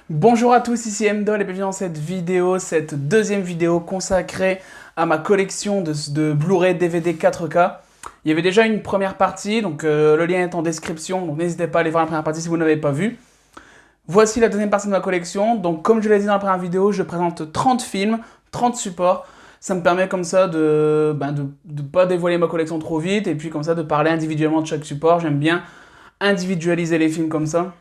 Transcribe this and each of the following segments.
Bonjour à tous, ici Mdol et bienvenue dans cette vidéo, cette deuxième vidéo consacrée à ma collection de Blu-ray DVD 4K. Il y avait déjà une première partie, donc le lien est en description, donc n'hésitez pas à aller voir la première partie si vous ne l'avez pas vue. Voici la deuxième partie de ma collection, donc comme je l'ai dit dans la première vidéo, je présente 30 films, 30 supports. Ça me permet comme ça de pas dévoiler ma collection trop vite et puis comme ça de parler individuellement de chaque support. J'aime bien individualiser les films comme ça.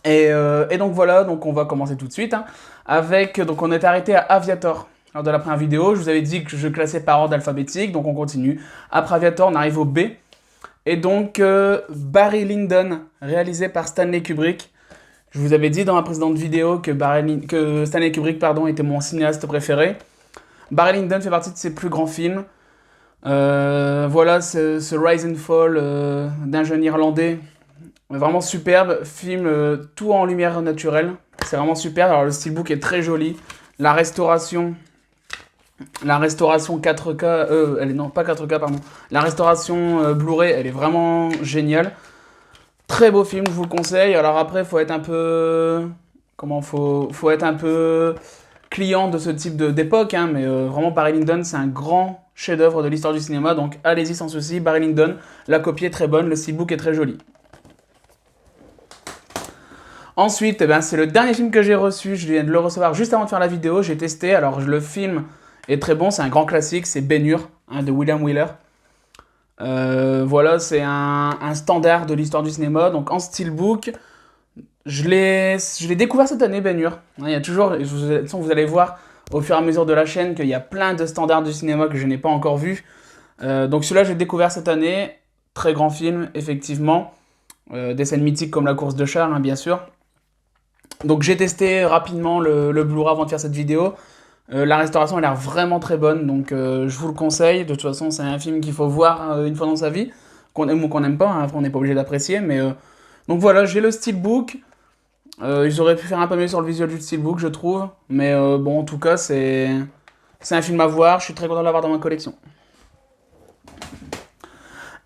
Et donc voilà, donc on va commencer tout de suite hein, avec, donc on est arrêté à Aviator. Lors de la première vidéo, je vous avais dit que je classais par ordre alphabétique, donc on continue. Après Aviator, on arrive au B. Et donc Barry Lyndon, réalisé par Stanley Kubrick. Je vous avais dit dans la précédente vidéo que Stanley Kubrick était mon cinéaste préféré. Barry Lyndon fait partie de ses plus grands films. Voilà, ce Rise and Fall d'un jeune Irlandais. Vraiment superbe, film tout en lumière naturelle, c'est vraiment super. Alors le steelbook est très joli, la restauration 4K, non pas 4K pardon, la restauration Blu-ray, elle est vraiment géniale. Très beau film, je vous le conseille. Alors après, faut être un peu, faut être un peu client de ce type d'époque, hein, mais vraiment Barry Lyndon, c'est un grand chef-d'œuvre de l'histoire du cinéma, donc allez-y sans souci. Barry Lyndon, la copie est très bonne, le steelbook est très joli. Ensuite, c'est le dernier film que j'ai reçu, je viens de le recevoir juste avant de faire la vidéo, j'ai testé, alors le film est très bon, c'est un grand classique, c'est Ben-Hur, hein, de William Wyler. Voilà, c'est un standard de l'histoire du cinéma, donc en steelbook, je l'ai découvert cette année, Ben-Hur. Il y a toujours, vous allez voir au fur et à mesure de la chaîne qu'il y a plein de standards du cinéma que je n'ai pas encore vus. Donc celui-là, j'ai découvert cette année, très grand film, effectivement. Des scènes mythiques comme la course de char, hein, bien sûr. Donc j'ai testé rapidement le Blu-ray avant de faire cette vidéo. La restauration a l'air vraiment très bonne, donc je vous le conseille. De toute façon, c'est un film qu'il faut voir une fois dans sa vie, qu'on aime ou qu'on n'aime pas, hein, après on n'est pas obligé d'apprécier. Donc voilà, j'ai le steelbook. Ils auraient pu faire un peu mieux sur le visuel du steelbook, je trouve. Mais bon, en tout cas, c'est un film à voir. Je suis très content de l'avoir dans ma collection.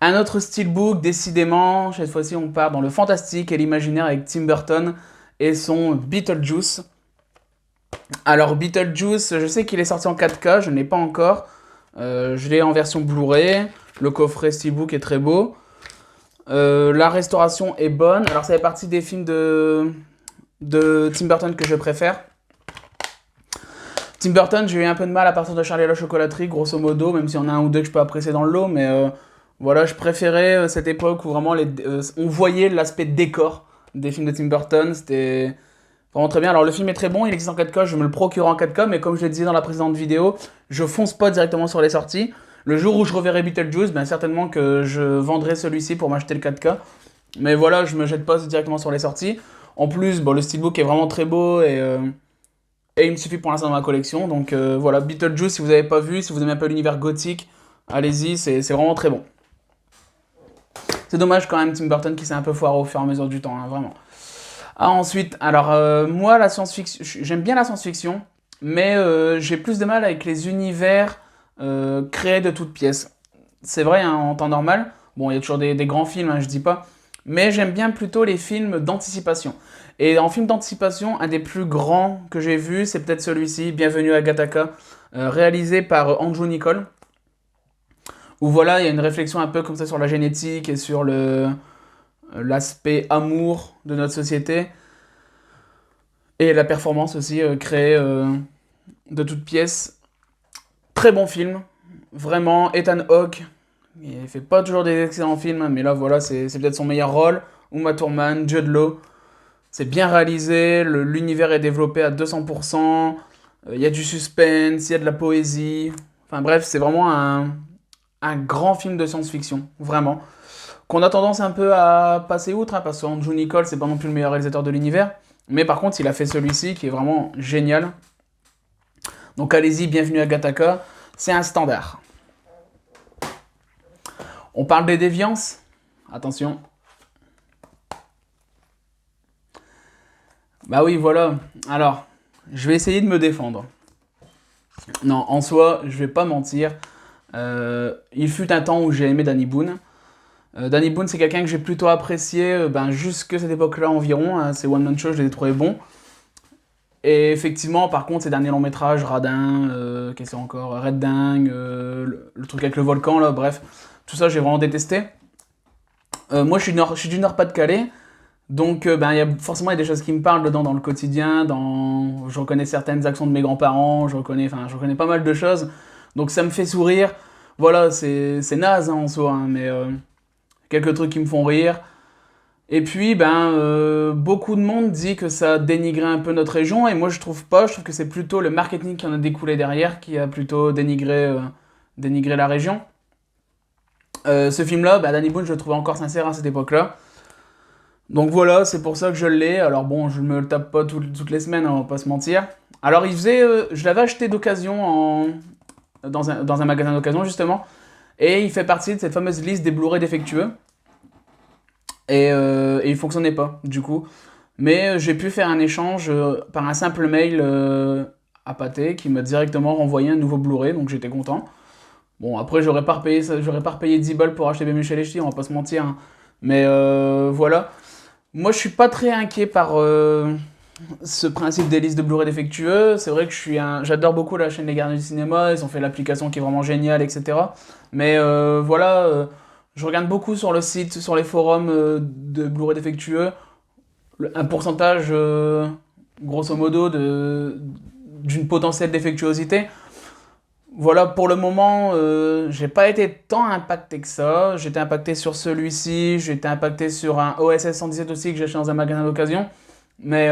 Un autre steelbook, décidément, cette fois-ci on part dans le fantastique et l'imaginaire avec Tim Burton et son Beetlejuice. Alors Beetlejuice, je sais qu'il est sorti en 4K, je ne l'ai pas encore. Je l'ai en version Blu-ray. Le coffret steelbook est très beau. La restauration est bonne. Alors ça fait partie des films de Tim Burton que je préfère. Tim Burton, j'ai eu un peu de mal à partir de Charlie et la chocolaterie, grosso modo, même s'il y en a un ou deux que je peux apprécier dans le lot, mais voilà, je préférais cette époque où vraiment on voyait l'aspect décor des films de Tim Burton, c'était vraiment très bien. Alors le film est très bon, il existe en 4K, je me le procure en 4K, mais comme je l'ai dit dans la précédente vidéo, je fonce pas directement sur les sorties. Le jour où je reverrai Beetlejuice, certainement que je vendrai celui-ci pour m'acheter le 4K. Mais voilà, je me jette pas directement sur les sorties. En plus, bon, le steelbook est vraiment très beau et il me suffit pour l'instant dans ma collection. Donc voilà, Beetlejuice, si vous n'avez pas vu, si vous aimez un peu l'univers gothique, allez-y, c'est vraiment très bon. C'est dommage quand même Tim Burton qui s'est un peu foiré au fur et à mesure du temps, hein, vraiment. Ah, ensuite, alors moi la science-fiction, j'aime bien la science-fiction, mais j'ai plus de mal avec les univers créés de toutes pièces. C'est vrai, hein, en temps normal, bon il y a toujours des grands films, hein, je dis pas, mais j'aime bien plutôt les films d'anticipation. Et en film d'anticipation, un des plus grands que j'ai vu, c'est peut-être celui-ci, Bienvenue à Gattaca, réalisé par Andrew Niccol, où voilà, il y a une réflexion un peu comme ça sur la génétique et sur l'aspect amour de notre société et la performance aussi créée de toutes pièces. Très bon film, vraiment. Ethan Hawke, il fait pas toujours des excellents films, mais là voilà, c'est peut-être son meilleur rôle. Uma Thurman, Jude Law, c'est bien réalisé, l'univers est développé à 200%, il y a du suspense, il y a de la poésie. Enfin bref, c'est vraiment un grand film de science-fiction, vraiment. Qu'on a tendance un peu à passer outre, hein, parce qu'Andrew Niccol, c'est pas non plus le meilleur réalisateur de l'univers. Mais par contre, il a fait celui-ci qui est vraiment génial. Donc allez-y, Bienvenue à Gattaca, c'est un standard. On parle des déviances. Attention. Bah oui, voilà. Alors, je vais essayer de me défendre. Non, en soi, je vais pas mentir. Il fut un temps où j'ai aimé Danny Boone. Danny Boone, c'est quelqu'un que j'ai plutôt apprécié jusqu'à cette époque-là environ. Hein, ses one-man shows, je les ai trouvés bons. Et effectivement, par contre, ces derniers longs métrages, Radin, qu'est-ce qu'il y a encore, Red Dingue, le truc avec le volcan, là, bref, tout ça, j'ai vraiment détesté. Moi, je suis du Nord-Pas-de-Calais, donc ben, forcément, il y a des choses qui me parlent dedans dans le quotidien, je reconnais certaines actions de mes grands-parents, je reconnais pas mal de choses, donc ça me fait sourire. Voilà, c'est naze hein, en soi, hein, mais quelques trucs qui me font rire. Et puis, ben, beaucoup de monde dit que ça dénigrait un peu notre région, et moi je trouve pas, je trouve que c'est plutôt le marketing qui en a découlé derrière qui a plutôt dénigré la région. Ce film-là, ben, Danny Boone, je le trouvais encore sincère à cette époque-là. Donc voilà, c'est pour ça que je l'ai. Alors bon, je me le tape pas toutes les semaines, hein, on va pas se mentir. Alors je l'avais acheté d'occasion dans un magasin d'occasion justement, et il fait partie de cette fameuse liste des Blu-ray défectueux. Et il fonctionnait pas, du coup. Mais j'ai pu faire un échange par un simple mail à Pathé qui m'a directement renvoyé un nouveau Blu-ray, donc j'étais content. Bon, après, j'aurais pas repayé 10 balles pour acheter Bémuche et les Ch'tis, on va pas se mentir, hein. Mais voilà. Moi, je suis pas très inquiet par ce principe des listes de Blu-ray défectueux. C'est vrai que j'adore beaucoup la chaîne Les Gardiens du Cinéma, ils ont fait l'application qui est vraiment géniale, etc. Mais voilà, je regarde beaucoup sur le site, sur les forums de Blu-ray défectueux, un pourcentage, grosso modo, d'une potentielle défectuosité. Voilà, pour le moment, j'ai pas été tant impacté que ça. J'étais impacté sur celui-ci, j'étais impacté sur un OSS 117 aussi que j'ai acheté dans un magasin d'occasion. Mais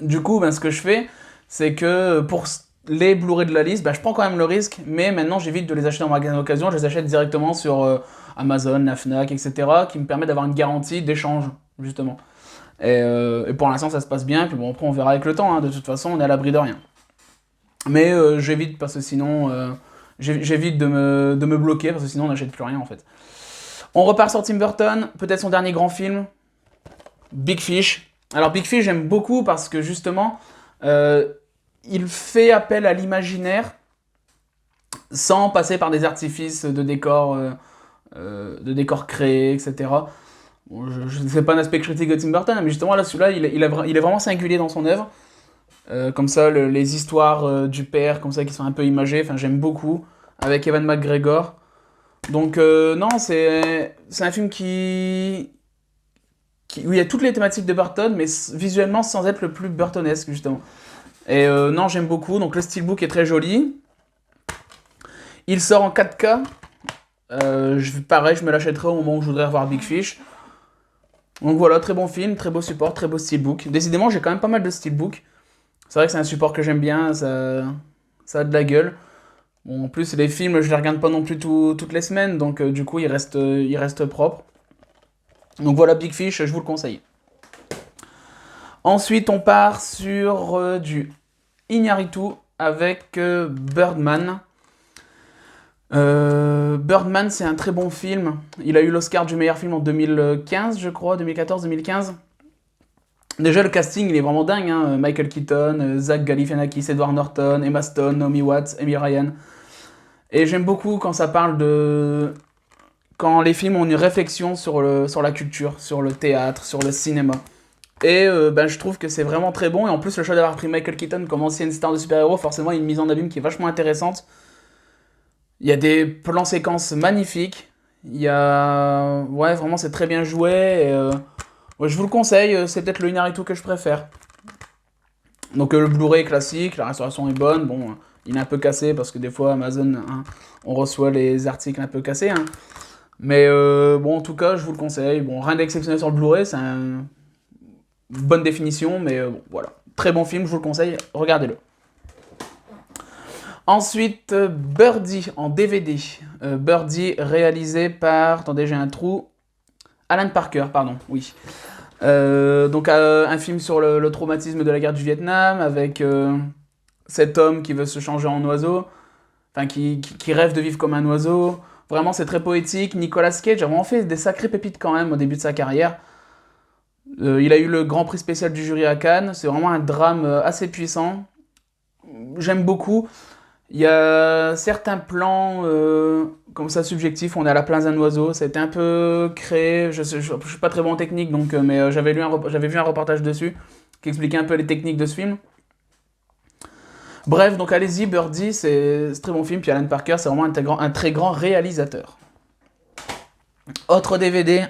du coup, ben, ce que je fais, c'est que pour les Blu-ray de la liste, ben, je prends quand même le risque, mais maintenant j'évite de les acheter en magasin d'occasion, je les achète directement sur Amazon, la Fnac, etc., qui me permet d'avoir une garantie d'échange, justement. Et pour l'instant, ça se passe bien, puis bon, après on verra avec le temps, hein, de toute façon, on est à l'abri de rien. Mais j'évite parce que sinon, j'évite de me bloquer, parce que sinon on n'achète plus rien en fait. On repart sur Tim Burton, peut-être son dernier grand film, Big Fish. Alors Big Fish, j'aime beaucoup parce que justement, il fait appel à l'imaginaire sans passer par des artifices de décors créés, etc. Bon, c'est pas un aspect critique de Tim Burton, mais justement là, celui-là, il est vraiment singulier dans son œuvre. Comme ça, les histoires du père, comme ça, qui sont un peu imagées, enfin, j'aime beaucoup, avec Evan McGregor. Donc non, c'est un film où il y a toutes les thématiques de Burton, mais visuellement sans être le plus burtonesque, justement. Et non, j'aime beaucoup, donc le steelbook est très joli. Il sort en 4K. Pareil, je me l'achèterai au moment où je voudrais revoir Big Fish. Donc voilà, très bon film, très beau support, très beau steelbook. Décidément, j'ai quand même pas mal de steelbook. C'est vrai que c'est un support que j'aime bien, ça a de la gueule. Bon, en plus, les films, je les regarde pas non plus toutes les semaines, donc du coup, ils restent propres. Donc voilà, Big Fish, je vous le conseille. Ensuite, on part sur du Iñárritu avec Birdman. Birdman, c'est un très bon film. Il a eu l'Oscar du meilleur film en 2015, je crois, 2014-2015. Déjà, le casting, il est vraiment dingue, hein. Michael Keaton, Zach Galifianakis, Edward Norton, Emma Stone, Naomi Watts, Amy Ryan. Et j'aime beaucoup quand ça parle de... Quand les films ont une réflexion sur la culture, sur le théâtre, sur le cinéma. Et ben, je trouve que c'est vraiment très bon. Et en plus, le choix d'avoir pris Michael Keaton comme ancienne star de super-héros, forcément, il y a une mise en abîme qui est vachement intéressante. Il y a des plans séquences magnifiques. Il y a... Ouais, vraiment, c'est très bien joué. Et, ouais, je vous le conseille, c'est peut-être le Iñárritu que je préfère. Donc le Blu-ray est classique, la restauration est bonne. Bon, il est un peu cassé parce que des fois, Amazon, hein, on reçoit les articles un peu cassés, hein. Mais bon, en tout cas, je vous le conseille. Bon, rien d'exceptionnel sur le Blu-ray, c'est une bonne définition, mais bon, voilà. Très bon film, je vous le conseille, regardez-le. Ensuite, Birdie en DVD. Birdie réalisé par... Attendez, j'ai un trou. Alan Parker, pardon, oui. Donc un film sur le traumatisme de la guerre du Vietnam, avec cet homme qui veut se changer en oiseau, enfin qui rêve de vivre comme un oiseau. Vraiment, c'est très poétique. Nicolas Cage a vraiment fait des sacrées pépites quand même au début de sa carrière. Il a eu le grand prix spécial du jury à Cannes. C'est vraiment un drame assez puissant. J'aime beaucoup. Il y a certains plans comme ça subjectifs, on est à la place d'un oiseau, ça a été un peu créé, je suis pas très bon en technique, donc, mais j'avais vu un reportage dessus, qui expliquait un peu les techniques de ce film. Bref, donc allez-y, Birdie, c'est un très bon film, puis Alan Parker, c'est vraiment un très grand réalisateur. Autre DVD,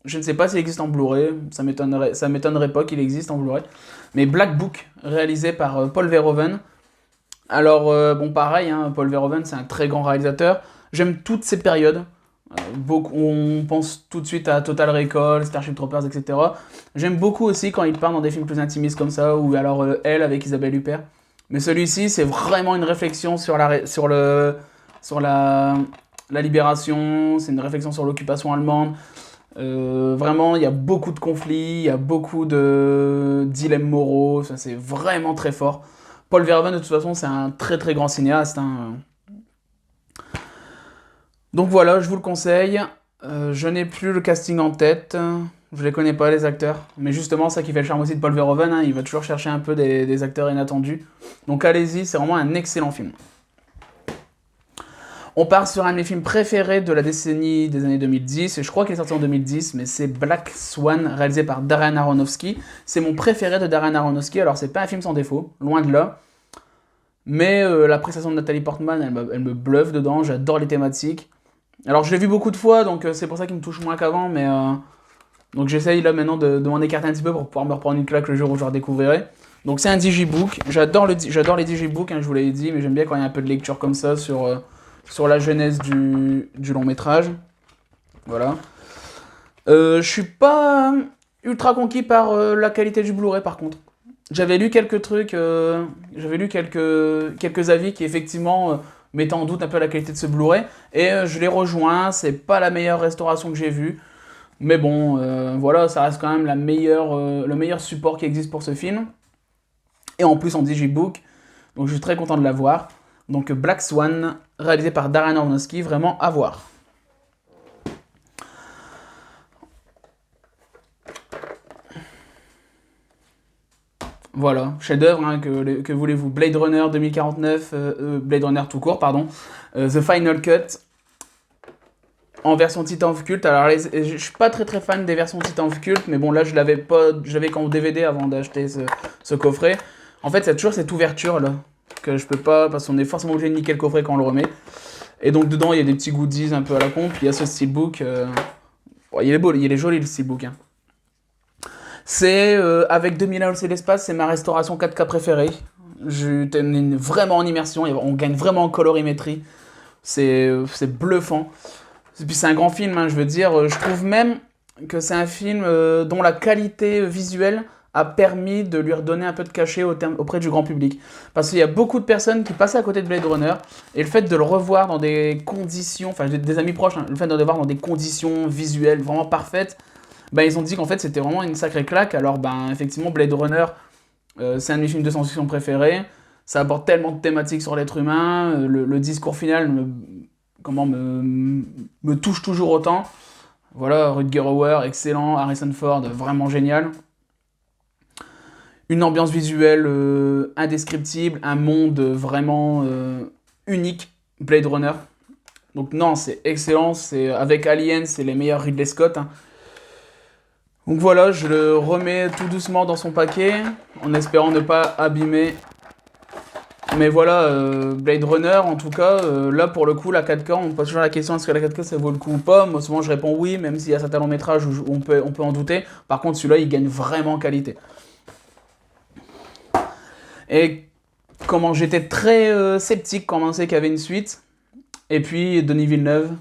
je ne sais pas s'il existe en Blu-ray, ça m'étonnerait pas qu'il existe en Blu-ray, mais Black Book, réalisé par Paul Verhoeven. Alors, bon, pareil, hein, Paul Verhoeven, c'est un très grand réalisateur. J'aime toutes ces périodes. On pense tout de suite à Total Recall, Starship Troopers, etc. J'aime beaucoup aussi quand il part dans des films plus intimistes comme ça, ou alors Elle avec Isabelle Huppert. Mais celui-ci, c'est vraiment une réflexion sur la libération, c'est une réflexion sur l'occupation allemande. Vraiment, il y a beaucoup de conflits, il y a beaucoup de dilemmes moraux, ça c'est vraiment très fort. Paul Verhoeven, de toute façon, c'est un très très grand cinéaste, hein. Donc voilà, je vous le conseille. Je n'ai plus le casting en tête, je les connais pas les acteurs, mais justement, ça qui fait le charme aussi de Paul Verhoeven, hein, il va toujours chercher un peu des acteurs inattendus. Donc allez-y, c'est vraiment un excellent film. On part sur un de mes films préférés de la décennie des années 2010, et je crois qu'il est sorti en 2010, mais c'est Black Swan, réalisé par Darren Aronofsky. C'est mon préféré de Darren Aronofsky, alors c'est pas un film sans défaut, loin de là. Mais la prestation de Nathalie Portman, elle me bluffe dedans, j'adore les thématiques. Alors je l'ai vu beaucoup de fois, donc c'est pour ça qu'il me touche moins qu'avant, mais... donc j'essaye là maintenant de m'en écarter un petit peu pour pouvoir me reprendre une claque le jour où je redécouvrirai. Donc c'est un digibook, j'adore les digibooks, hein, je vous l'avais dit, mais j'aime bien quand il y a un peu de lecture comme ça sur la genèse du long métrage. Voilà. Je suis pas ultra conquis par la qualité du Blu-ray par contre. J'avais lu quelques trucs, quelques avis qui effectivement mettaient en doute un peu la qualité de ce Blu-ray, et je les rejoins, c'est pas la meilleure restauration que j'ai vue, mais bon, voilà, ça reste quand même le meilleur support qui existe pour ce film, et en plus en digibook, donc je suis très content de l'avoir. Donc Black Swan, réalisé par Darren Aronofsky, vraiment à voir. Voilà, chef-d'œuvre, hein, que voulez-vous, Blade Runner 2049, Blade Runner tout court, pardon, The Final Cut, en version Titan of Cult. Alors je suis pas très fan des versions Titan of Cult, mais bon là je l'avais qu'en DVD avant d'acheter ce coffret. En fait, c'est toujours cette ouverture là, que je peux pas, parce qu'on est forcément obligé de niquer le coffret quand on le remet. Et donc dedans il y a des petits goodies un peu à la con, puis il y a ce steelbook, il est beau, il est joli le steelbook, hein. C'est avec 2001 Odyssée de l'espace, c'est ma restauration 4K préférée. Je suis vraiment en immersion, on gagne vraiment en colorimétrie. C'est bluffant. Et puis c'est un grand film, hein, je veux dire. Je trouve même que c'est un film dont la qualité visuelle a permis de lui redonner un peu de cachet auprès du grand public. Parce qu'il y a beaucoup de personnes qui passaient à côté de Blade Runner, et le fait de le revoir dans des conditions, enfin des amis proches, hein, le fait de le revoir dans des conditions visuelles vraiment parfaites, ben, ils ont dit qu'en fait c'était vraiment une sacrée claque. Alors ben effectivement Blade Runner, c'est un de mes films de science-fiction préférés. Ça aborde tellement de thématiques sur l'être humain, le discours final me touche toujours autant. Voilà, Rutger Hauer, excellent, Harrison Ford, vraiment génial. Une ambiance visuelle indescriptible, un monde vraiment unique, Blade Runner. Donc non, c'est excellent, avec Alien, c'est les meilleurs Ridley Scott, hein. Donc voilà, je le remets tout doucement dans son paquet, en espérant ne pas abîmer. Mais voilà, Blade Runner, en tout cas, là pour le coup, la 4K, on me pose toujours la question est-ce que la 4K ça vaut le coup ou pas. Moi souvent je réponds oui, même s'il y a certains longs métrages où on peut en douter. Par contre celui-là il gagne vraiment en qualité. Et comment j'étais très sceptique quand on annonçait qu'il y avait une suite. Et puis Denis Villeneuve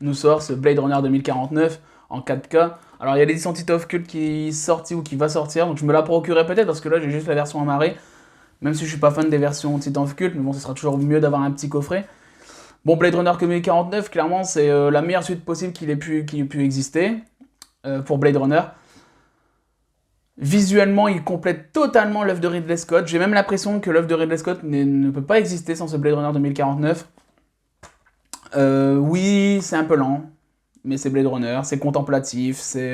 nous sort ce Blade Runner 2049 en 4K. Alors il y a l'édition Titan of Cult qui est sortie ou qui va sortir, donc je me la procurerai peut-être parce que là j'ai juste la version amarrée. Même si je suis pas fan des versions Titan of Cult, mais bon, ce sera toujours mieux d'avoir un petit coffret. Bon, Blade Runner 2049, clairement, c'est la meilleure suite possible qu'il ait pu exister pour Blade Runner. Visuellement, il complète totalement l'œuvre de Ridley Scott. J'ai même l'impression que l'œuvre de Ridley Scott ne peut pas exister sans ce Blade Runner 2049. Oui, c'est un peu lent, mais c'est Blade Runner, c'est contemplatif, c'est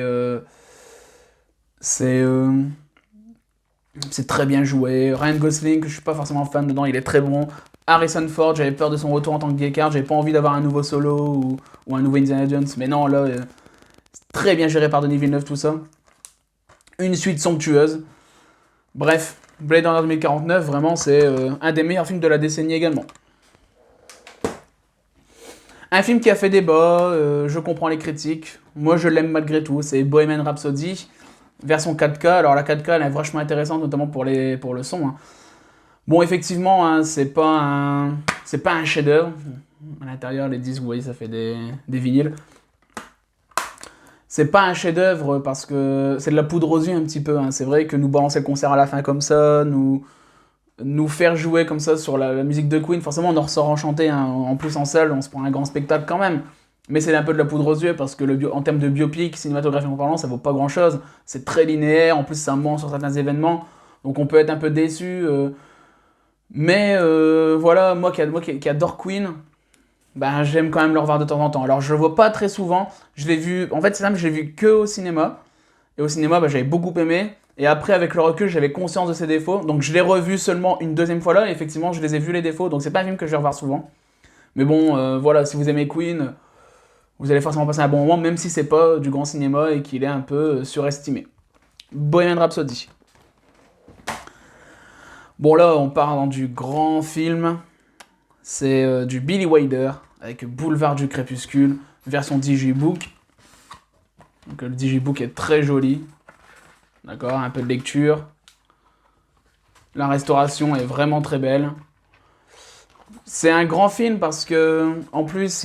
très bien joué. Ryan Gosling, que je suis pas forcément fan dedans, il est très bon. Harrison Ford, j'avais peur de son retour en tant que Descartes, j'avais pas envie d'avoir un nouveau Solo ou un nouveau Indiana Jones, mais non, là, c'est très bien géré par Denis Villeneuve, tout ça. Une suite somptueuse. Bref, Blade Runner 2049, vraiment, c'est un des meilleurs films de la décennie également. Un film qui a fait débat, je comprends les critiques. Moi, je l'aime malgré tout. C'est Bohemian Rhapsody, version 4K. Alors, la 4K, elle est vachement intéressante, notamment pour le son. Hein. Bon, effectivement, hein, c'est pas un chef-d'œuvre. À l'intérieur, les disques, vous voyez, ça fait des vinyles. C'est pas un chef-d'œuvre parce que c'est de la poudre aux yeux un petit peu. Hein. C'est vrai que nous balancer le concert à la fin comme ça, nous faire jouer comme ça sur la musique de Queen, forcément on en ressort enchanté. Hein. En plus en salle, on se prend un grand spectacle quand même. Mais c'est un peu de la poudre aux yeux parce que en termes de biopic, cinématographiquement parlant, ça vaut pas grand chose. C'est très linéaire, en plus ça ment sur certains événements. Donc on peut être un peu déçu. Mais voilà, moi qui adore Queen, ben, j'aime quand même le revoir de temps en temps. Alors je le vois pas très souvent. Je l'ai vu, en fait c'est simple, je l'ai vu que au cinéma. Et au cinéma, ben, j'avais beaucoup aimé. Et après, avec le recul, j'avais conscience de ses défauts. Donc je l'ai revu seulement une deuxième fois là. Et effectivement, je les ai vus les défauts. Donc c'est pas un film que je vais revoir souvent. Mais bon, voilà, si vous aimez Queen, vous allez forcément passer un bon moment, même si c'est pas du grand cinéma et qu'il est un peu surestimé. Bohemian Rhapsody. Bon là, on part dans du grand film. C'est du Billy Wilder avec Boulevard du Crépuscule, version Digibook. Donc le Digibook est très joli. D'accord, un peu de lecture. La restauration est vraiment très belle. C'est un grand film parce que, en plus,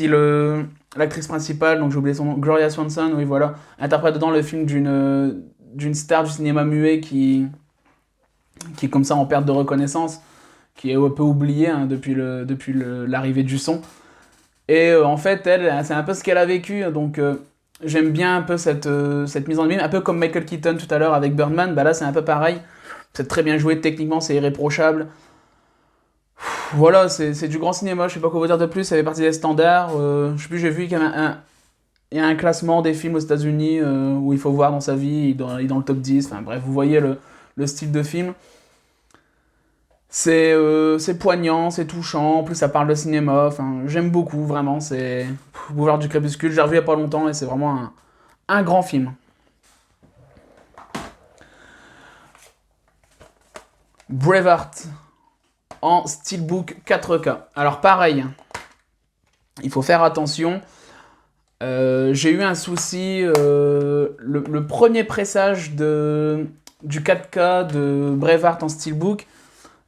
l'actrice principale, donc j'ai oublié son nom, Gloria Swanson, oui voilà, interprète dedans le film d'une star du cinéma muet qui est comme ça en perte de reconnaissance, qui est un peu oubliée hein, depuis l'arrivée du son. Et en fait, elle, c'est un peu ce qu'elle a vécu, donc j'aime bien un peu cette mise en lumière, un peu comme Michael Keaton tout à l'heure avec Birdman, bah là c'est un peu pareil. C'est très bien joué, techniquement c'est irréprochable. Voilà, c'est du grand cinéma, je sais pas quoi vous dire de plus, ça fait partie des standards. Je sais plus, j'ai vu qu'il y avait il y a un classement des films aux États-Unis où il faut voir dans sa vie, il est dans le top 10, enfin bref, vous voyez le style de film. C'est poignant, c'est touchant, en plus ça parle de cinéma, enfin j'aime beaucoup vraiment, c'est Boulevard du Crépuscule, j'ai revu il y a pas longtemps et c'est vraiment un grand film. Braveheart en steelbook 4K. Alors pareil, il faut faire attention. J'ai eu un souci, le premier pressage du 4K de Braveheart en steelbook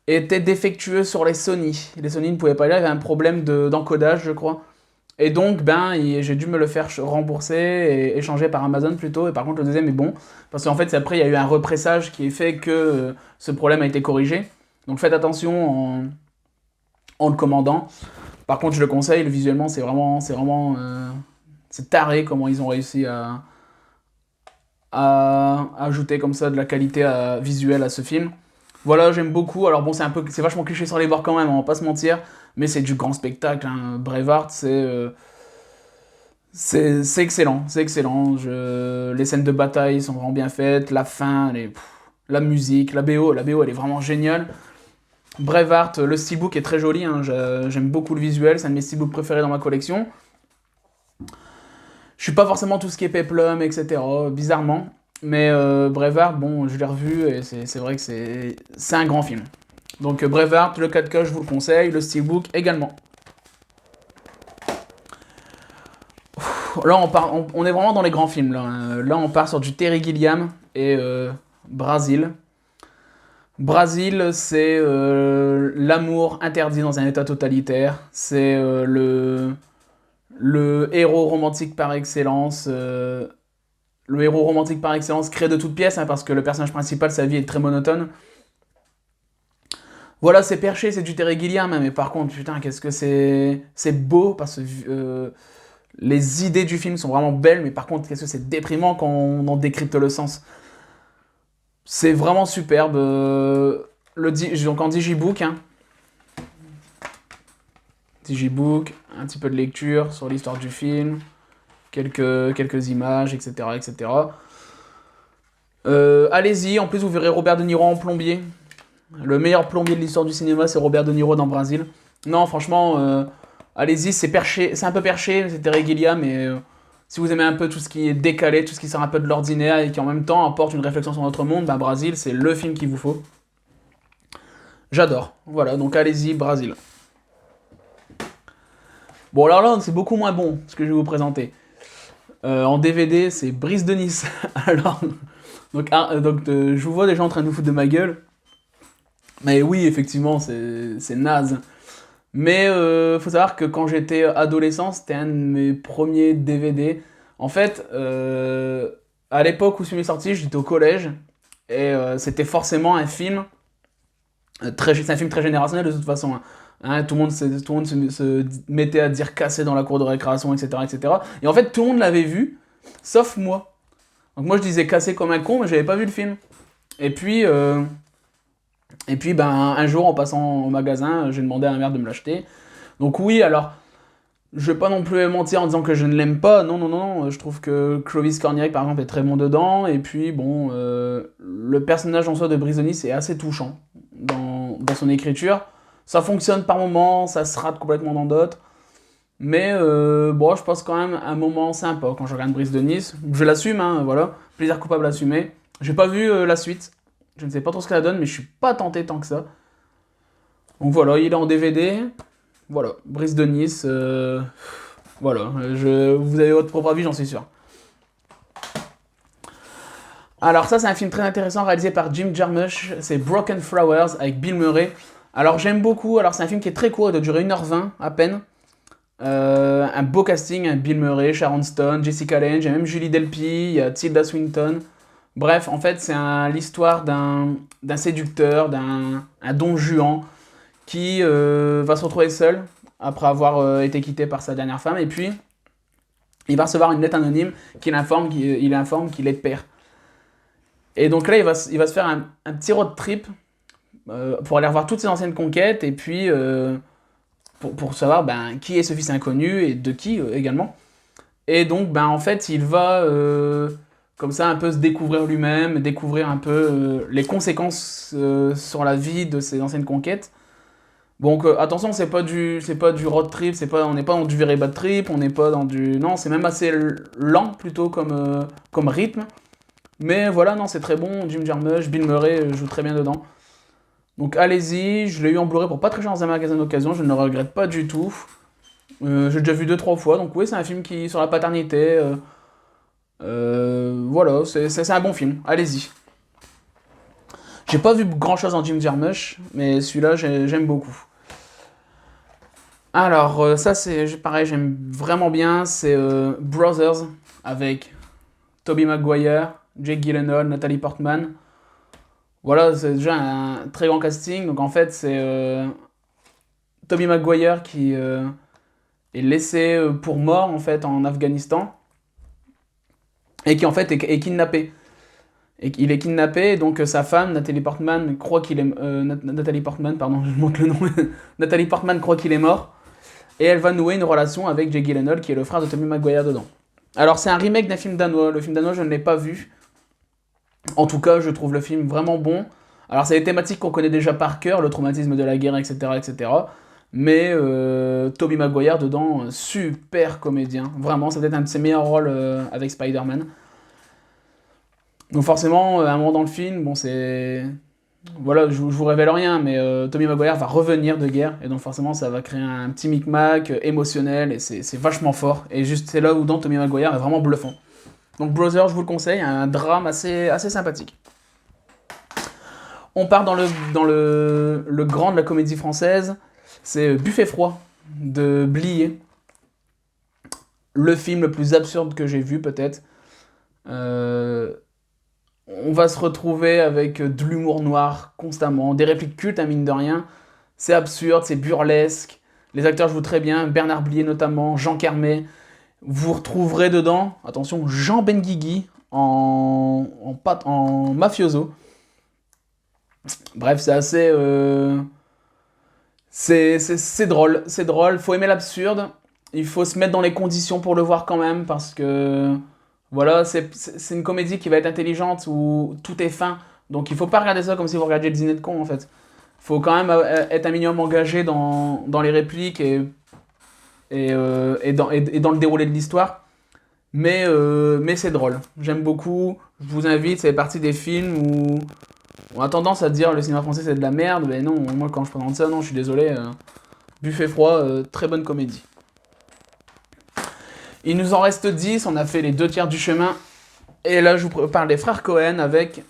était défectueux sur les Sony. Les Sony ne pouvaient pas y aller, il y avait un problème d'encodage, je crois. Et donc, j'ai dû me le faire rembourser et échanger par Amazon plutôt. Et par contre, le deuxième est bon. Parce qu'en fait, après, il y a eu un repressage qui est fait que ce problème a été corrigé. Donc faites attention en le commandant. Par contre, je le conseille, visuellement, c'est taré comment ils ont réussi à ajouter comme ça de la qualité visuelle à ce film. Voilà, j'aime beaucoup. Alors bon, c'est vachement cliché sur les bords quand même, on va pas se mentir, mais c'est du grand spectacle. Hein. Braveheart, c'est excellent, c'est excellent. Les scènes de bataille sont vraiment bien faites, la fin, la musique, la BO, elle est vraiment géniale. Braveheart, le steelbook est très joli, hein. J'aime beaucoup le visuel, c'est un de mes steelbooks préférés dans ma collection. Je suis pas forcément tout ce qui est peplum, etc. Bizarrement. Mais Braveheart, bon, je l'ai revu et c'est vrai que c'est un grand film. Donc Braveheart, le 4K, je vous le conseille, le steelbook également. Là, on est vraiment dans les grands films. Là, hein. Là on part sur du Terry Gilliam et Brasil. Brasil, c'est l'amour interdit dans un état totalitaire. C'est le héros romantique par excellence. Le héros romantique par excellence créé de toutes pièces, hein, parce que le personnage principal, sa vie est très monotone. Voilà, c'est perché, c'est du Terry Gilliam, hein, mais par contre, putain, qu'est-ce que c'est beau, parce que les idées du film sont vraiment belles, mais par contre, qu'est-ce que c'est déprimant quand on en décrypte le sens. C'est vraiment superbe. Donc en digibook, hein. Digibook, un petit peu de lecture sur l'histoire du film, quelques images, etc. etc. Allez-y, en plus vous verrez Robert De Niro en plombier. Le meilleur plombier de l'histoire du cinéma, c'est Robert De Niro dans Brasil. Non, franchement, allez-y, c'est perché, c'est un peu perché, c'est Terry Gilliam, mais Si vous aimez un peu tout ce qui est décalé, tout ce qui sort un peu de l'ordinaire et qui en même temps apporte une réflexion sur notre monde, bah Brasil, c'est le film qu'il vous faut. J'adore. Voilà, donc allez-y, Brasil. Bon, alors là, c'est beaucoup moins bon, ce que je vais vous présenter. En DVD, c'est Brise de Nice. Alors, je vous vois déjà en train de vous foutre de ma gueule. Mais oui, effectivement, c'est naze. Mais faut savoir que quand j'étais adolescent, c'était un de mes premiers DVD. En fait, à l'époque où ce film est sorti, j'étais au collège. Et c'était forcément un film. C'est un film très générationnel de toute façon. Hein. Hein, tout le monde se mettait à dire casser dans la cour de récréation, etc., etc. Et cetera. Et en fait, tout le monde l'avait vu, sauf moi. Donc moi, je disais casser comme un con, mais j'avais pas vu le film. Et puis, ben, un jour, en passant au magasin, j'ai demandé à ma mère de me l'acheter. Donc oui, alors, je vais pas non plus mentir en disant que je ne l'aime pas. Non, non, non, je trouve que Clovis Cornillac, par exemple, est très bon dedans. Et puis, bon, le personnage en soi de Brise de Nice est assez touchant dans son écriture. Ça fonctionne par moments, ça se rate complètement dans d'autres. Mais bon, je passe quand même un moment sympa quand je regarde Brise de Nice. Je l'assume, hein, voilà. Plaisir coupable assumé. J'ai pas vu la suite. Je ne sais pas trop ce que ça donne, mais je suis pas tenté tant que ça. Donc voilà, il est en DVD. Voilà, Brise de Nice. Voilà, vous avez votre propre avis, j'en suis sûr. Alors ça, c'est un film très intéressant réalisé par Jim Jarmusch. C'est Broken Flowers avec Bill Murray. Alors j'aime beaucoup. Alors c'est un film qui est très court, il doit durer 1h20 à peine. Un beau casting, hein, Bill Murray, Sharon Stone, Jessica Lange, il y a même Julie Delpy, il y a Tilda Swinton. Bref, en fait, c'est l'histoire d'un séducteur, d'un Don Juan, qui va se retrouver seul après avoir été quitté par sa dernière femme. Et puis, il va recevoir une lettre anonyme qui l'informe qu'il est père. Et donc là, il va se faire un petit road trip pour aller revoir toutes ses anciennes conquêtes et puis pour savoir ben, qui est ce fils inconnu et de qui également. Et donc, ben, en fait, il va comme ça un peu se découvrir lui-même, découvrir un peu les conséquences sur la vie de ses anciennes conquêtes. Donc attention, c'est pas du road trip, on n'est pas dans du very bad trip, on n'est pas dans du... Non, c'est même assez lent plutôt comme rythme. Mais voilà, non, c'est très bon, Jim Jarmusch, Bill Murray joue très bien dedans. Donc allez-y, je l'ai eu en Blu-ray pour pas très cher dans un magasin d'occasion, je ne le regrette pas du tout. J'ai déjà vu 2-3 fois, donc oui, c'est un film qui sur la paternité. Voilà, c'est un bon film, allez-y. J'ai pas vu grand chose en Jim Jarmusch, mais celui-là j'aime beaucoup. Alors, ça c'est pareil, j'aime vraiment bien, c'est Brothers avec Tobey Maguire, Jake Gyllenhaal, Natalie Portman. Voilà, c'est déjà un très grand casting. Donc en fait, c'est Tobey Maguire qui est laissé pour mort en fait en Afghanistan et qui en fait est kidnappé. Et il est kidnappé, donc sa femme, Natalie Portman, croit qu'il est... Natalie Portman, pardon, je montre le nom. Natalie Portman croit qu'il est mort. Et elle va nouer une relation avec Jake Gyllenhaal, qui est le frère de Tobey Maguire dedans. Alors c'est un remake d'un film danois. Le film danois, je ne l'ai pas vu. En tout cas, je trouve le film vraiment bon. Alors c'est des thématiques qu'on connaît déjà par cœur, le traumatisme de la guerre, etc. etc. Mais Tobey Maguire dedans, super comédien. Vraiment, c'est peut-être un de ses meilleurs rôles avec Spider-Man. Donc forcément, à un moment dans le film, bon c'est... Voilà, je vous révèle rien, mais Tobey Maguire va revenir de guerre, et donc forcément ça va créer un petit micmac émotionnel, et c'est vachement fort. Et juste c'est là où dans Tobey Maguire est vraiment bluffant. Donc Brother, je vous le conseille, un drame assez sympathique. On part dans le grand de la comédie française, c'est Buffet froid de Blier. Le film le plus absurde que j'ai vu peut-être. On va se retrouver avec de l'humour noir constamment, des répliques cultes à mine de rien. C'est absurde, c'est burlesque. Les acteurs jouent très bien, Bernard Blier notamment, Jean Carmet. Vous retrouverez dedans, attention, Jean Benguigui en mafioso. Bref, c'est assez... c'est drôle, c'est drôle. Faut aimer l'absurde. Il faut se mettre dans les conditions pour le voir quand même, parce que... Voilà, c'est une comédie qui va être intelligente, où tout est fin. Donc il faut pas regarder ça comme si vous regardiez le dîner de con, en fait. Il faut quand même être un minimum engagé dans les répliques et dans le déroulé de l'histoire. mais c'est drôle. J'aime beaucoup. Je vous invite, ça fait partie des films où on a tendance à dire le cinéma français c'est de la merde, mais non, moi quand je présente ça, non, je suis désolé. Buffet froid, très bonne comédie. Il nous en reste 10, on a fait les 2 tiers du chemin. Et là, je vous parle des frères Cohen avec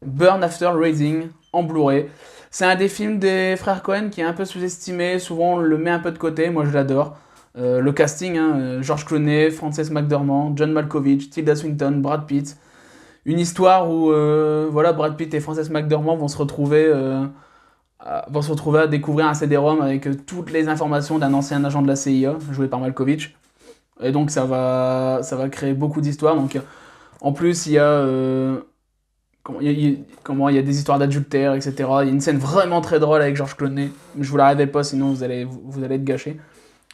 Burn After Reading en Blu-ray. C'est un des films des frères Cohen qui est un peu sous-estimé, souvent on le met un peu de côté, moi je l'adore. Le casting, hein, George Clooney, Frances McDormand, John Malkovich, Tilda Swinton, Brad Pitt. Une histoire où voilà, Brad Pitt et Frances McDormand vont se retrouver à découvrir un CD-ROM avec toutes les informations d'un ancien agent de la CIA, joué par Malkovich. Et donc ça va créer beaucoup d'histoires. Donc en plus il y a il y a des histoires d'adultère, etc. Il y a une scène vraiment très drôle avec George Clooney. Je vous la révèle pas, sinon vous allez être gâché.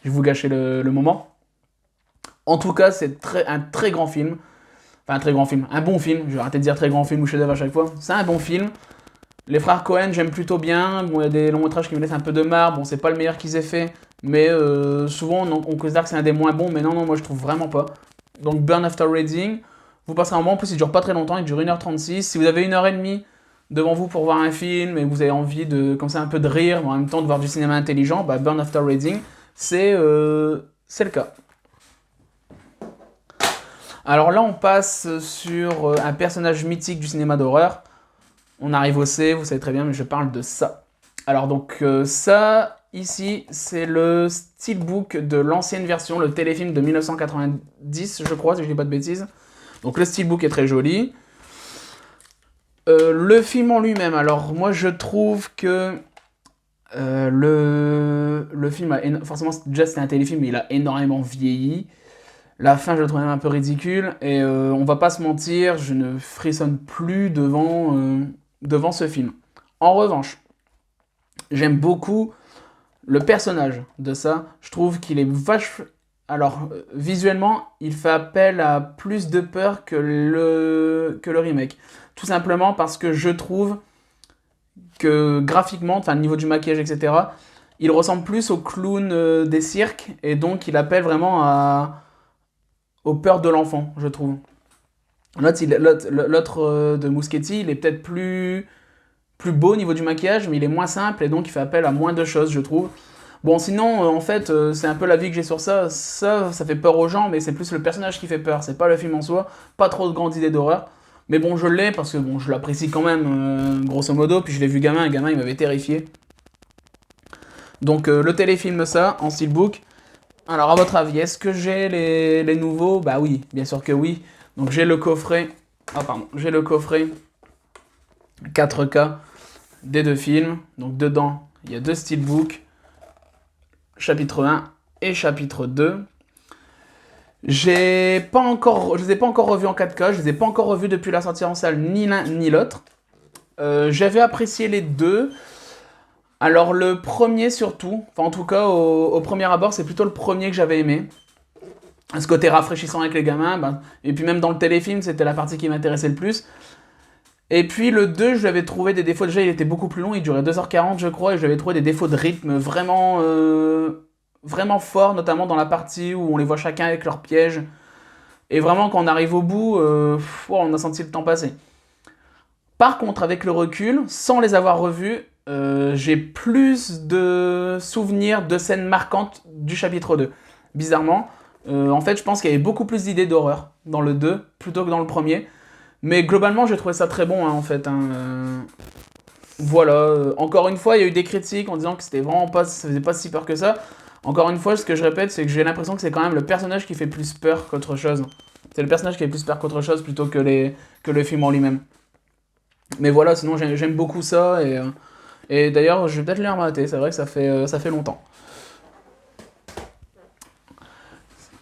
Je vais vous gâcher le moment. En tout cas, c'est un très grand film. Enfin, un très grand film. Un bon film. Je vais arrêter de dire très grand film ou chef-d'œuvre à chaque fois. C'est un bon film. Les frères Cohen, j'aime plutôt bien. Bon, il y a des longs métrages qui me laissent un peu de marre. Bon, c'est pas le meilleur qu'ils aient fait. Mais souvent, on considère que c'est un des moins bons. Mais non, moi je trouve vraiment pas. Donc, Burn After Reading. Vous passerez un moment. En plus, il dure pas très longtemps. Il dure 1h36. Si vous avez 1h30 devant vous pour voir un film et que vous avez envie de, comme ça, un peu de rire, mais en même temps de voir du cinéma intelligent, bah, Burn After Reading, c'est le cas. Alors là, on passe sur un personnage mythique du cinéma d'horreur. On arrive au C, vous savez très bien, mais je parle de ça. Alors donc ça, ici, c'est le steelbook de l'ancienne version, le téléfilm de 1990, je crois, si je dis pas de bêtises. Donc le steelbook est très joli. Le film en lui-même, alors moi je trouve que le film a forcément, déjà c'était un téléfilm, mais il a énormément vieilli. La fin, je le trouve même un peu ridicule. Et on va pas se mentir, je ne frissonne plus devant ce film. En revanche, j'aime beaucoup le personnage de ça. Je trouve qu'il est vache. Alors, visuellement, il fait appel à plus de peur que le remake. Tout simplement parce que je trouve que graphiquement, enfin, au niveau du maquillage, etc., il ressemble plus au clown des cirques. Et donc, il appelle vraiment aux peurs de l'enfant, je trouve. L'autre de Muschietti, il est peut-être plus beau au niveau du maquillage, mais il est moins simple et donc il fait appel à moins de choses, je trouve. Bon, sinon, en fait, c'est un peu l'avis que j'ai sur ça. Ça fait peur aux gens, mais c'est plus le personnage qui fait peur. C'est pas le film en soi. Pas trop de grandes idées d'horreur. Mais bon, je l'ai parce que bon, je l'apprécie quand même, grosso modo. Puis je l'ai vu gamin, un gamin, il m'avait terrifié. Donc le téléfilm, ça, en steelbook. Alors, à votre avis, est-ce que j'ai les nouveaux? Bah oui, bien sûr que oui. Donc j'ai le coffret. Ah, pardon. J'ai le coffret 4K des 2 films. Donc dedans, il y a 2 steelbooks, chapitre 1 et chapitre 2. Je les ai pas encore revus en 4K, je les ai pas encore revus depuis la sortie en salle, ni l'un ni l'autre. J'avais apprécié les deux. Alors le premier surtout, enfin en tout cas au premier abord, c'est plutôt le premier que j'avais aimé. Ce côté rafraîchissant avec les gamins, bah, et puis même dans le téléfilm, c'était la partie qui m'intéressait le plus. Et puis le 2, je l'avais trouvé des défauts. Déjà, il était beaucoup plus long, il durait 2h40, je crois, et je lui avais trouvé des défauts de rythme vraiment forts, notamment dans la partie où on les voit chacun avec leurs pièges. Et vraiment, quand on arrive au bout, on a senti le temps passer. Par contre, avec le recul, sans les avoir revus, j'ai plus de souvenirs de scènes marquantes du chapitre 2. Bizarrement, en fait, je pense qu'il y avait beaucoup plus d'idées d'horreur dans le 2 plutôt que dans le premier. Mais globalement, j'ai trouvé ça très bon, hein, en fait. Voilà. Encore une fois, il y a eu des critiques en disant que c'était vraiment pas, ça faisait pas si peur que ça. Encore une fois, ce que je répète, c'est que j'ai l'impression que c'est quand même le personnage qui fait plus peur qu'autre chose. C'est le personnage qui fait plus peur qu'autre chose plutôt que le film en lui-même. Mais voilà, sinon j'aime beaucoup ça et d'ailleurs je vais peut-être les remater. C'est vrai que ça fait longtemps.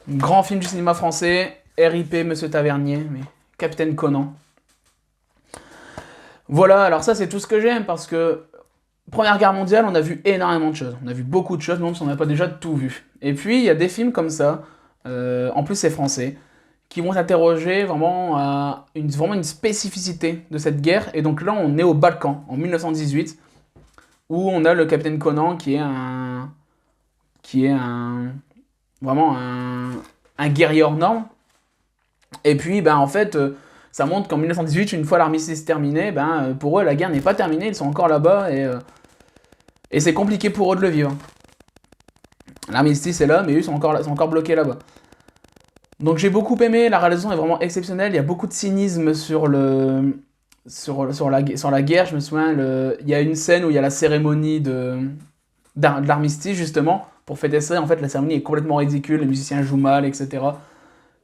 Grand film du cinéma français, RIP Monsieur Tavernier, mais Capitaine Conan. Voilà, alors ça c'est tout ce que j'aime parce que Première Guerre mondiale, on a vu énormément de choses. On a vu beaucoup de choses, même si on n'a pas déjà tout vu. Et puis il y a des films comme ça, en plus c'est français, qui vont s'interroger vraiment à vraiment une spécificité de cette guerre. Et donc là on est au Balkan, en 1918, où on a le Capitaine Conan qui est vraiment un guerrier hors norme. Et puis, ben, en fait, ça montre qu'en 1918, une fois l'armistice terminé, ben, pour eux, la guerre n'est pas terminée, ils sont encore là-bas, et c'est compliqué pour eux de le vivre. L'armistice est là, mais eux sont encore bloqués là-bas. Donc j'ai beaucoup aimé, la réalisation est vraiment exceptionnelle, il y a beaucoup de cynisme sur la guerre, je me souviens, il y a une scène où il y a la cérémonie de l'armistice, justement, pour fêter ça, en fait, la cérémonie est complètement ridicule, les musiciens jouent mal, etc.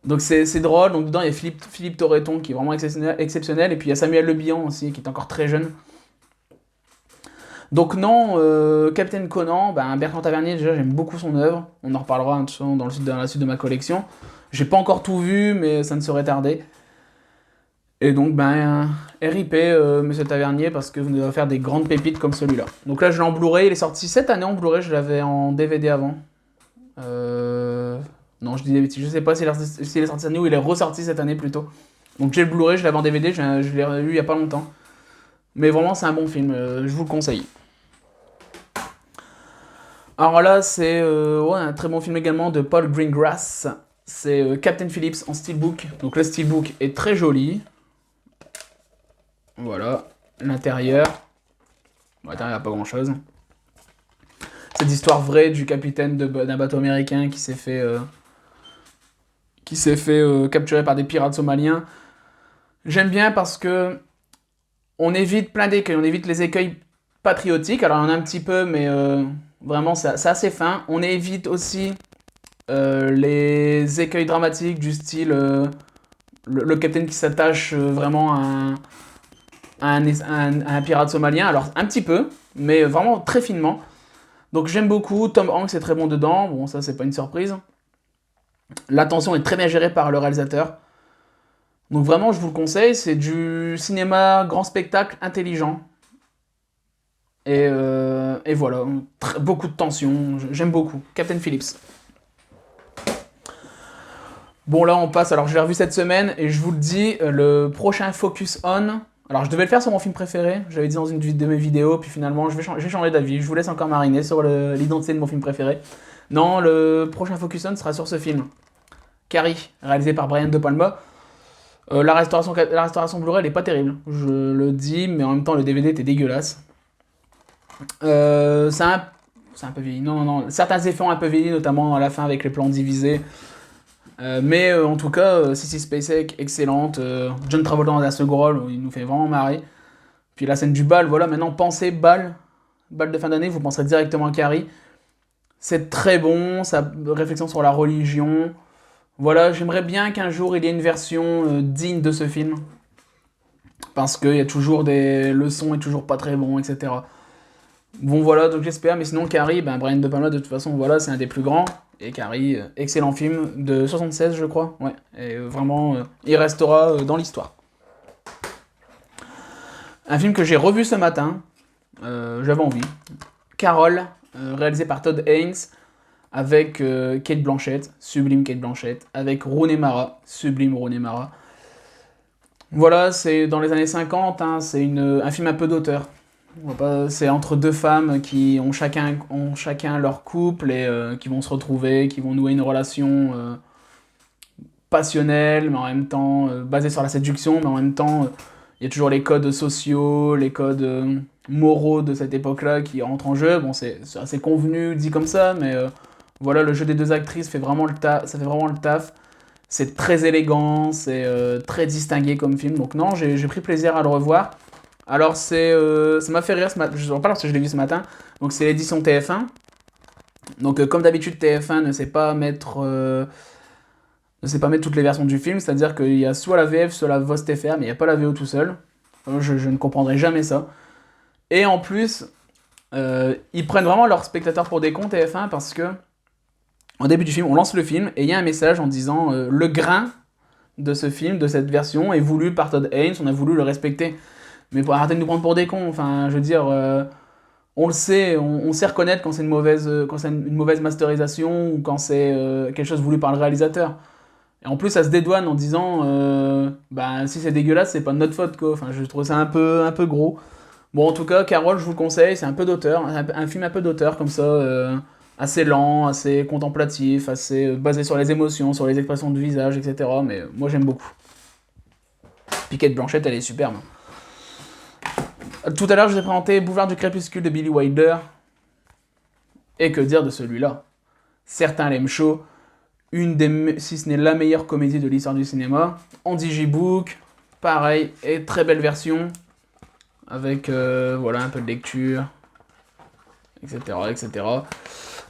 Donc c'est drôle, donc dedans il y a Philippe Torreton qui est vraiment exceptionnel, et puis il y a Samuel Le Bihan aussi, qui est encore très jeune. Donc non, Captain Conan, ben, Bertrand Tavernier, déjà j'aime beaucoup son œuvre, on en reparlera un peu dans la suite de ma collection. J'ai pas encore tout vu, mais ça ne saurait tarder. Et donc, ben, RIP, Monsieur Tavernier, parce que vous devez faire des grandes pépites comme celui-là. Donc là, je l'ai en Blu-ray, il est sorti cette année en Blu-ray, je l'avais en DVD avant. Non, je dis des bêtises, je sais pas s'il est sorti cette année ou il est ressorti cette année plutôt. Donc j'ai le Blu-ray, je l'avais en DVD, je l'ai revu il y a pas longtemps. Mais vraiment, c'est un bon film, je vous le conseille. Alors là, c'est ouais, un très bon film également de Paul Greengrass. C'est Captain Phillips en steelbook. Donc le steelbook est très joli. Voilà, l'intérieur. Bon, l'intérieur, il n'y a pas grand chose. C'est l'histoire vraie du capitaine d'un bateau américain qui s'est fait capturer par des pirates somaliens. J'aime bien parce que on évite plein d'écueils. On évite les écueils patriotiques. Alors, il y en a un petit peu, mais vraiment, c'est assez fin. On évite aussi les écueils dramatiques du style le capitaine qui s'attache vraiment à un pirate somalien. Alors, un petit peu, mais vraiment très finement. Donc, j'aime beaucoup. Tom Hanks est très bon dedans. Bon, ça, c'est pas une surprise. L'attention est très bien gérée par le réalisateur. Donc, vraiment, je vous le conseille. C'est du cinéma grand spectacle intelligent. Et voilà, beaucoup de tension. J'aime beaucoup. Captain Phillips. Bon, là, on passe. Alors, je l'ai revu cette semaine et je vous le dis, le prochain Focus On. Alors, je devais le faire sur mon film préféré. J'avais dit dans une de mes vidéos, puis finalement, j'ai changé d'avis. Je vous laisse encore mariner sur l'identité de mon film préféré. Non, le prochain Focus On sera sur ce film. Carrie, réalisé par Brian De Palma. La restauration Blu-ray, elle est pas terrible. Je le dis, mais en même temps, le DVD était dégueulasse. C'est un peu vieilli. Non, non, non. Certains effets ont un peu vieilli, notamment à la fin avec les plans divisés. Mais en tout cas, Sissy Spacek, excellente. John Travolta dans un second rôle, il nous fait vraiment marrer. Puis la scène du bal, voilà, maintenant pensez bal de fin d'année, vous penserez directement à Carrie. C'est très bon, sa réflexion sur la religion. Voilà, j'aimerais bien qu'un jour il y ait une version digne de ce film. Parce qu'il y a toujours le son est toujours pas très bon, etc. Bon voilà, donc j'espère, mais sinon Carrie, ben, Brian De Palma de toute façon, voilà, c'est un des plus grands. Et Carrie, excellent film de 76 je crois, ouais. Et vraiment, il restera dans l'histoire. Un film que j'ai revu ce matin, j'avais envie. Carol, réalisé par Todd Haynes, avec Cate Blanchett, sublime Cate Blanchett, avec Rooney Mara, sublime Rooney Mara. Voilà, c'est dans les années 50, hein, c'est un film un peu d'auteur. C'est entre deux femmes qui ont chacun leur couple et qui vont se retrouver, qui vont nouer une relation passionnelle, mais en même temps basée sur la séduction, mais en même temps il y a toujours les codes sociaux, les codes moraux de cette époque-là qui entrent en jeu. Bon, c'est assez convenu dit comme ça, mais voilà, le jeu des deux actrices fait vraiment ça fait vraiment le taf. C'est très élégant, c'est très distingué comme film. Donc non, j'ai pris plaisir à le revoir. Alors ça m'a fait rire ce matin, je en parle parce que je l'ai vu ce matin. Donc c'est l'édition TF1. Donc comme d'habitude TF1 ne sait pas mettre toutes les versions du film, c'est-à-dire qu'il y a soit la VF, soit la VOST FR, mais il n'y a pas la VO tout seul. Je ne comprendrai jamais ça. Et en plus, ils prennent vraiment leurs spectateurs pour des cons TF1 parce que au début du film, on lance le film et il y a un message en disant le grain de ce film, de cette version, est voulu par Todd Haynes, on a voulu le respecter. Mais pour arrêter de nous prendre pour des cons, enfin, je veux dire, on le sait, on sait reconnaître quand c'est une mauvaise masterisation ou quand c'est quelque chose voulu par le réalisateur. Et en plus, ça se dédouane en disant, bah, si c'est dégueulasse, c'est pas de notre faute, quoi. Enfin, je trouve ça un peu gros. Bon, en tout cas, Carole, je vous le conseille, c'est un peu d'auteur, un film un peu d'auteur, comme ça. assez lent, assez contemplatif, assez basé sur les émotions, sur les expressions de visage, etc. Mais moi j'aime beaucoup. Puis Cate Blanchett, elle est superbe. Tout à l'heure, je vous ai présenté Boulevard du Crépuscule de Billy Wilder. Et que dire de celui-là? Certains l'aiment chaud, si ce n'est la meilleure comédie de l'histoire du cinéma. Andy J. Book, pareil, et très belle version, avec voilà, un peu de lecture, etc. etc.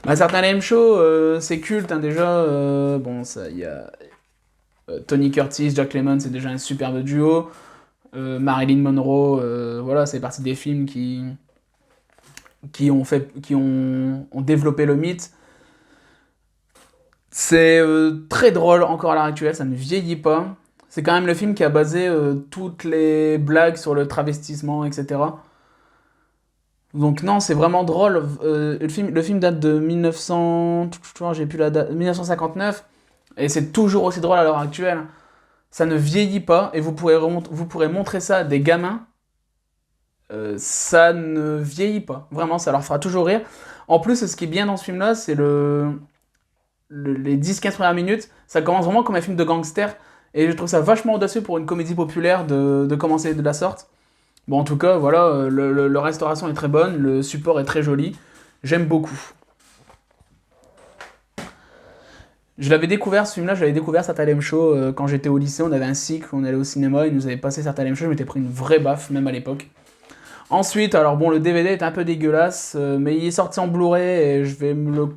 Bah, certains l'aiment chaud, c'est culte hein, déjà. Bon, ça, il y a Tony Curtis, Jack Lemmon, c'est déjà un superbe duo. Marilyn Monroe, voilà, c'est partie des films qui ont développé le mythe. C'est très drôle encore à l'heure actuelle, ça ne vieillit pas. C'est quand même le film qui a basé toutes les blagues sur le travestissement, etc. Donc non, c'est vraiment drôle. Le film date de 1900, j'ai plus la date, 1959, et c'est toujours aussi drôle à l'heure actuelle. Ça ne vieillit pas, et vous pourrez montrer ça à des gamins. Ça ne vieillit pas. Vraiment, ça leur fera toujours rire. En plus, ce qui est bien dans ce film-là, c'est les 10-15 premières minutes. Ça commence vraiment comme un film de gangster. Et je trouve ça vachement audacieux pour une comédie populaire de commencer de la sorte. Bon, en tout cas, voilà, la restauration est très bonne, le support est très joli. J'aime beaucoup. Je l'avais découvert, ce film-là, je l'avais découvert, Satalem Show, quand j'étais au lycée. On avait un cycle, on allait au cinéma, ils nous avaient passé Satalem Show. Je m'étais pris une vraie baffe, même à l'époque. Ensuite, alors bon, le DVD est un peu dégueulasse, mais il est sorti en Blu-ray et je vais me le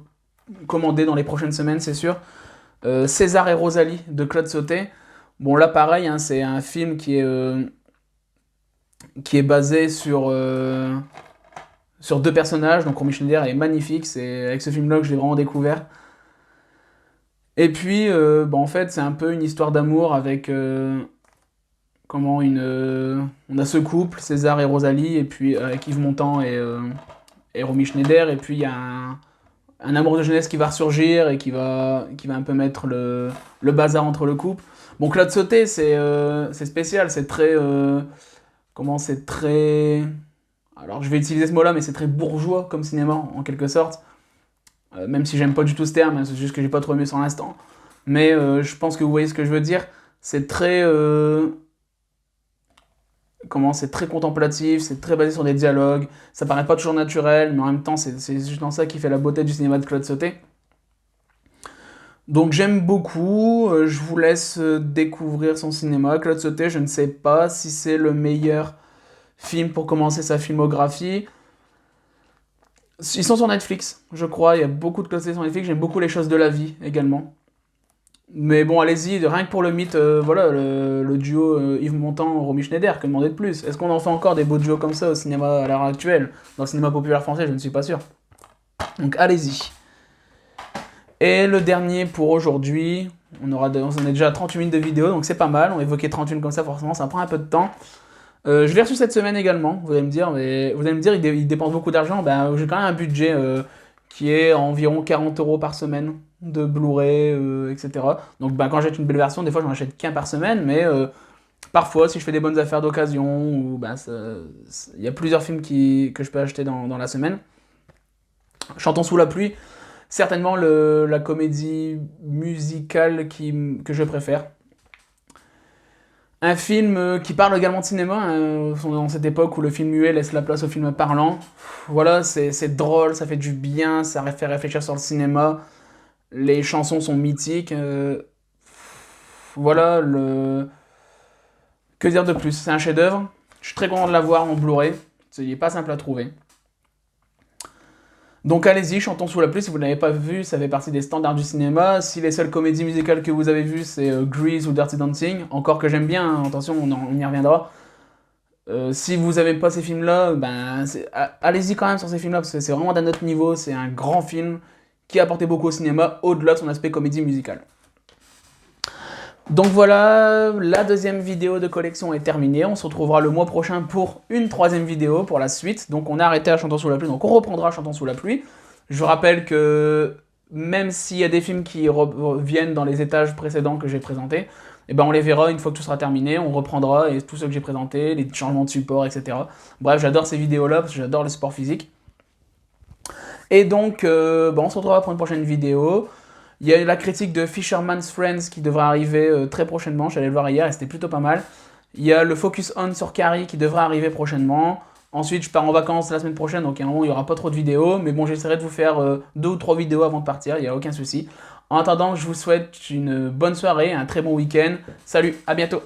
commander dans les prochaines semaines, c'est sûr. César et Rosalie de Claude Sautet. Bon, là, pareil, hein, c'est un film qui est basé sur deux personnages. Donc, Romy Schneider est magnifique. C'est avec ce film-là que je l'ai vraiment découvert. Et puis, en fait, c'est un peu une histoire d'amour avec on a ce couple, César et Rosalie, et puis avec Yves Montand et Romy Schneider, et puis il y a un amour de jeunesse qui va ressurgir et qui va un peu mettre le bazar entre le couple. Bon, Claude Sautet, c'est spécial, c'est très... c'est très... Alors, je vais utiliser ce mot-là, mais c'est très bourgeois comme cinéma, en quelque sorte. Même si j'aime pas du tout ce terme, hein, c'est juste que j'ai pas trouvé mieux sur l'instant. Mais je pense que vous voyez ce que je veux dire. C'est très... c'est très contemplatif, c'est très basé sur des dialogues, ça paraît pas toujours naturel, mais en même temps, c'est justement ça qui fait la beauté du cinéma de Claude Sautet. Donc j'aime beaucoup, je vous laisse découvrir son cinéma. Claude Sautet, je ne sais pas si c'est le meilleur film pour commencer sa filmographie. Ils sont sur Netflix, je crois, il y a beaucoup de Claude Sautet sur Netflix, j'aime beaucoup Les choses de la vie également. Mais bon, allez-y, rien que pour le mythe, voilà, le duo Yves Montand-Romy Schneider, que demander de plus? Est-ce qu'on en fait encore des beaux duos comme ça au cinéma à l'heure actuelle? Dans le cinéma populaire français, je ne suis pas sûr. Donc allez-y. Et le dernier pour aujourd'hui, on en est déjà à 38 minutes de vidéo, donc c'est pas mal. On évoquait 31 comme ça, forcément, ça prend un peu de temps. Je l'ai reçu cette semaine également, vous allez me dire, il dépense beaucoup d'argent. Ben, j'ai quand même un budget qui est environ 40 € par semaine de Blu-ray, etc. Donc quand j'achète une belle version, des fois j'en achète qu'un par semaine, mais parfois si je fais des bonnes affaires d'occasion, ou il y a plusieurs films que je peux acheter dans la semaine. Chantons sous la pluie, certainement la comédie musicale que je préfère. Un film qui parle également de cinéma, hein, dans cette époque où le film muet laisse la place au film parlant. Voilà, c'est drôle, ça fait du bien, ça fait réfléchir sur le cinéma. Les chansons sont mythiques. Voilà, que dire de plus? C'est un chef-d'œuvre. Je suis très content de l'avoir en Blu-ray. Il n'est pas simple à trouver. Donc allez-y, Chantons sous la pluie, si vous ne l'avez pas vu, ça fait partie des standards du cinéma. Si les seules comédies musicales que vous avez vues, c'est Grease ou Dirty Dancing, encore que j'aime bien, hein, attention, on y reviendra. Si vous n'avez pas ces films-là, allez-y quand même sur ces films-là, parce que c'est vraiment d'un autre niveau, c'est un grand film qui a apporté beaucoup au cinéma, au-delà de son aspect comédie musicale. Donc voilà, la deuxième vidéo de collection est terminée. On se retrouvera le mois prochain pour une troisième vidéo pour la suite. Donc on a arrêté à Chantons sous la pluie, donc on reprendra Chantons sous la pluie. Je rappelle que même s'il y a des films qui reviennent dans les étages précédents que j'ai présentés, on les verra une fois que tout sera terminé, on reprendra et tout ce que j'ai présenté, les changements de support, etc. Bref, j'adore ces vidéos-là parce que j'adore le sport physique. Et donc, on se retrouvera pour une prochaine vidéo. Il y a la critique de Fisherman's Friends qui devra arriver très prochainement. J'allais le voir hier et c'était plutôt pas mal. Il y a le Focus On sur Carrie qui devra arriver prochainement. Ensuite, je pars en vacances la semaine prochaine, donc à un moment, il n'y aura pas trop de vidéos. Mais bon, j'essaierai de vous faire 2 ou 3 vidéos avant de partir, il n'y a aucun souci. En attendant, je vous souhaite une bonne soirée, un très bon week-end. Salut, à bientôt!